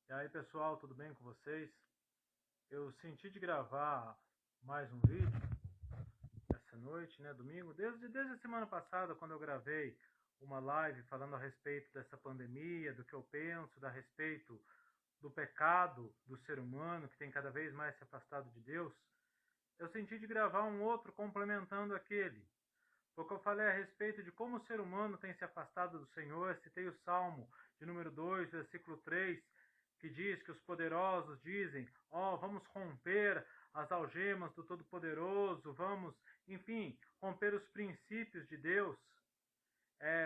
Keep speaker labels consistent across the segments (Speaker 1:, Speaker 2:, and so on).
Speaker 1: E aí, pessoal, tudo bem com vocês? Eu senti de gravar mais um vídeo essa noite, né, domingo, desde a semana passada, quando eu gravei uma live falando a respeito dessa pandemia, do que eu penso, a respeito do pecado do ser humano, que tem cada vez mais se afastado de Deus. Eu senti de gravar um outro complementando aquele, porque eu falei a respeito de como o ser humano tem se afastado do Senhor. Citei o Salmo de número 2, versículo 3, que diz que os poderosos dizem: vamos romper as algemas do Todo-Poderoso, vamos, enfim, romper os princípios de Deus.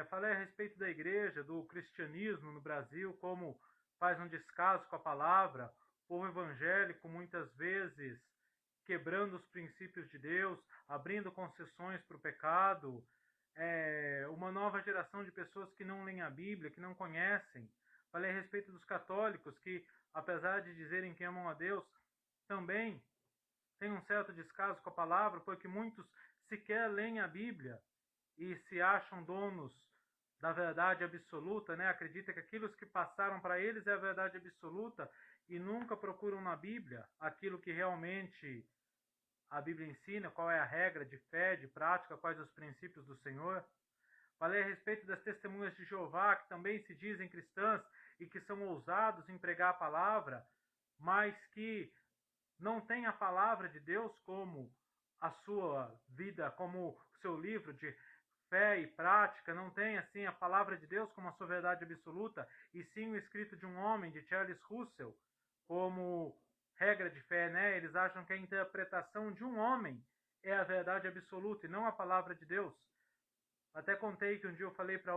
Speaker 1: Falei a respeito da igreja, do cristianismo no Brasil, como faz um descaso com a palavra, o povo evangélico muitas vezes quebrando os princípios de Deus, abrindo concessões para o pecado, uma nova geração de pessoas que não leem a Bíblia, que não conhecem. Falei a respeito dos católicos, que apesar de dizerem que amam a Deus, também têm um certo descaso com a palavra, porque muitos sequer leem a Bíblia e se acham donos da verdade absoluta, né? Acredita que aquilo que passaram para eles é a verdade absoluta e nunca procuram na Bíblia aquilo que realmente a Bíblia ensina, qual é a regra de fé, de prática, quais os princípios do Senhor. Falei a respeito das testemunhas de Jeová, que também se dizem cristãs e que são ousados em pregar a palavra, mas que não têm a palavra de Deus como a sua vida, como o seu livro de fé e prática, não tem assim a palavra de Deus como a sua verdade absoluta, e sim o escrito de um homem, de Charles Russell, como regra de fé, né? Eles acham que a interpretação de um homem é a verdade absoluta e não a palavra de Deus. Até contei que um dia eu falei para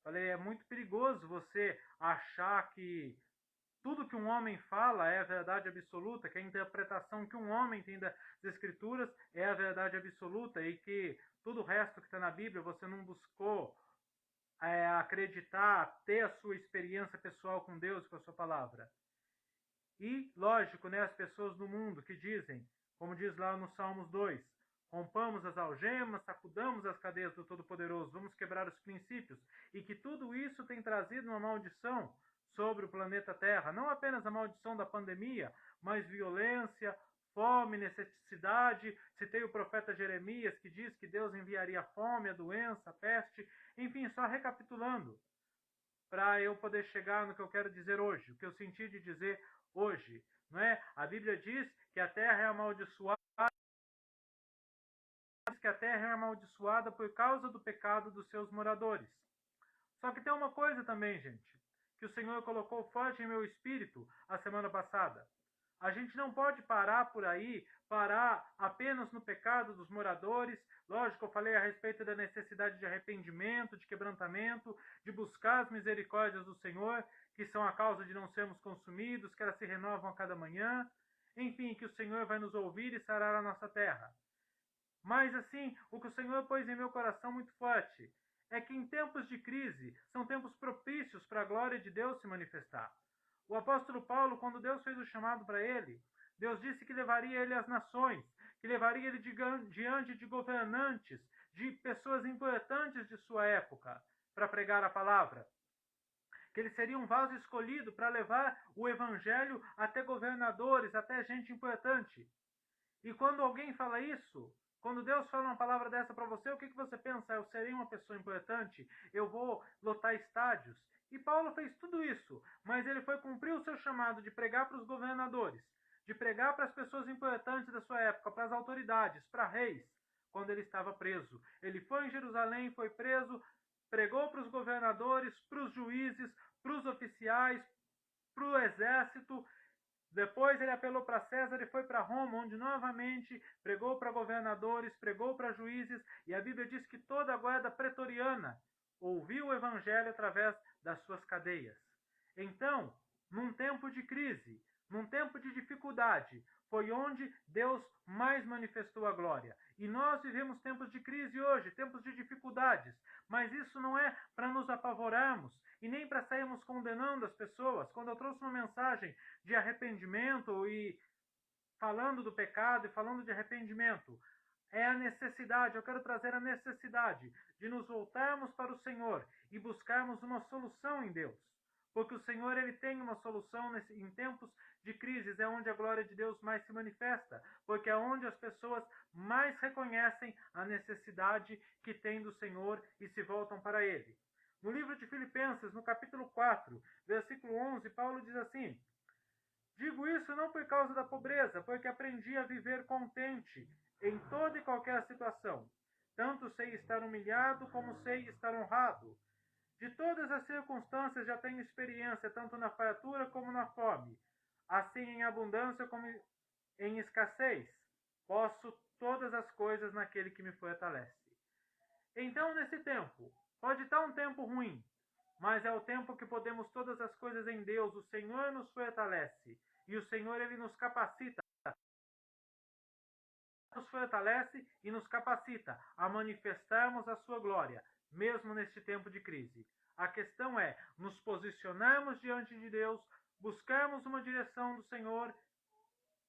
Speaker 1: falei, é muito perigoso você achar que tudo que um homem fala é a verdade absoluta, que a interpretação que um homem tem das escrituras é a verdade absoluta e que tudo o resto que está na Bíblia você não buscou acreditar, ter a sua experiência pessoal com Deus, com a sua palavra. E, lógico, né, as pessoas do mundo que dizem, como diz lá no Salmos 2, rompamos as algemas, sacudamos as cadeias do Todo-Poderoso, vamos quebrar os princípios, e que tudo isso tem trazido uma maldição sobre o planeta Terra, não apenas a maldição da pandemia, mas violência, fome, necessidade. Citei o profeta Jeremias, que diz que Deus enviaria a fome, a doença, a peste, enfim, só recapitulando, para eu poder chegar no que eu quero dizer hoje, o que eu senti de dizer hoje, não é? A Bíblia diz que a terra é amaldiçoada, por causa do pecado dos seus moradores. Só que tem uma coisa também, gente, que o Senhor colocou forte em meu espírito a semana passada. A gente não pode parar por aí, parar apenas no pecado dos moradores. Lógico, eu falei a respeito da necessidade de arrependimento, de quebrantamento, de buscar as misericórdias do Senhor, que são a causa de não sermos consumidos, que elas se renovam a cada manhã. Enfim, que o Senhor vai nos ouvir e sarar a nossa terra. Mas assim, o que o Senhor pôs em meu coração muito forte é que em tempos de crise são tempos propícios para a glória de Deus se manifestar. O apóstolo Paulo, quando Deus fez o chamado para ele, Deus disse que levaria ele às nações, que levaria ele diante de governantes, de pessoas importantes de sua época, para pregar a palavra. Que ele seria um vaso escolhido para levar o evangelho até governadores, até gente importante. E quando alguém fala isso, quando Deus fala uma palavra dessa para você, o que você pensa? Eu serei uma pessoa importante, eu vou lotar estádios. E Paulo fez tudo isso, mas ele foi cumprir o seu chamado de pregar para os governadores, de pregar para as pessoas importantes da sua época, para as autoridades, para reis, quando ele estava preso. Ele foi em Jerusalém, foi preso, pregou para os governadores, para os juízes, para os oficiais, para o exército. Depois ele apelou para César e foi para Roma, onde novamente pregou para governadores, pregou para juízes, e a Bíblia diz que toda a guarda pretoriana ouviu o evangelho através das suas cadeias. Então, num tempo de crise, num tempo de dificuldade, foi onde Deus mais manifestou a glória. E nós vivemos tempos de crise hoje, tempos de dificuldades, mas isso não é para nos apavorarmos e nem para sairmos condenando as pessoas. Quando eu trouxe uma mensagem de arrependimento e falando do pecado e falando de arrependimento, é a necessidade, eu quero trazer a necessidade de nos voltarmos para o Senhor e buscarmos uma solução em Deus. porque o Senhor ele tem uma solução em tempos de crises, é onde a glória de Deus mais se manifesta, porque é onde as pessoas mais reconhecem a necessidade que tem do Senhor e se voltam para Ele. No livro de Filipenses, no capítulo 4, versículo 11, Paulo diz assim: digo isso não por causa da pobreza, porque aprendi a viver contente em toda e qualquer situação. Tanto sei estar humilhado como sei estar honrado. De todas as circunstâncias já tenho experiência, tanto na fartura como na fome. Assim em abundância como em escassez. Posso todas as coisas naquele que me fortalece. Então, nesse tempo, pode estar um tempo ruim, mas é o tempo que podemos todas as coisas em Deus. O Senhor nos fortalece e o Senhor ele nos capacita, e nos capacita a manifestarmos a sua glória, mesmo neste tempo de crise. A questão é nos posicionarmos diante de Deus, buscarmos uma direção do Senhor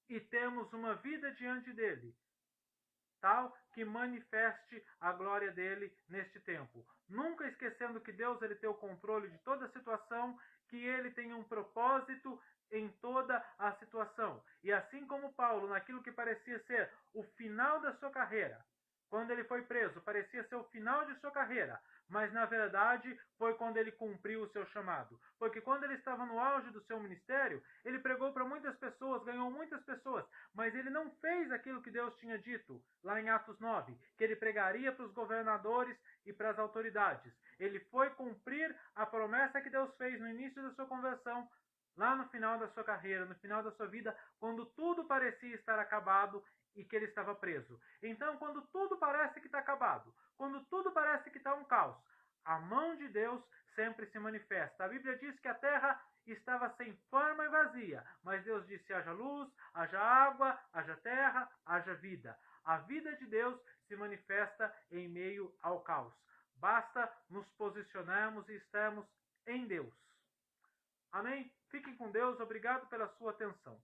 Speaker 1: e termos uma vida diante dele, tal que manifeste a glória dele neste tempo. Nunca esquecendo que Deus ele tem o controle de toda a situação, que ele tem um propósito em toda a situação. E assim como Paulo, naquilo que parecia ser o final da sua carreira, quando ele foi preso, parecia ser o final de sua carreira, mas na verdade foi quando ele cumpriu o seu chamado. Porque quando ele estava no auge do seu ministério, ele pregou para muitas pessoas, ganhou muitas pessoas, mas ele não fez aquilo que Deus tinha dito lá em Atos 9, que ele pregaria para os governadores e para as autoridades. Ele foi cumprir a promessa que Deus fez no início da sua conversão, lá no final da sua carreira, no final da sua vida, quando tudo parecia estar acabado e que ele estava preso. Então, quando tudo parece que está acabado, quando tudo parece que está um caos, a mão de Deus sempre se manifesta. A Bíblia diz que a terra estava sem forma e vazia, mas Deus disse: haja luz, haja água, haja terra, haja vida. A vida de Deus se manifesta em meio ao caos. Basta nos posicionarmos e estarmos em Deus. Amém? Fiquem com Deus. Obrigado pela sua atenção.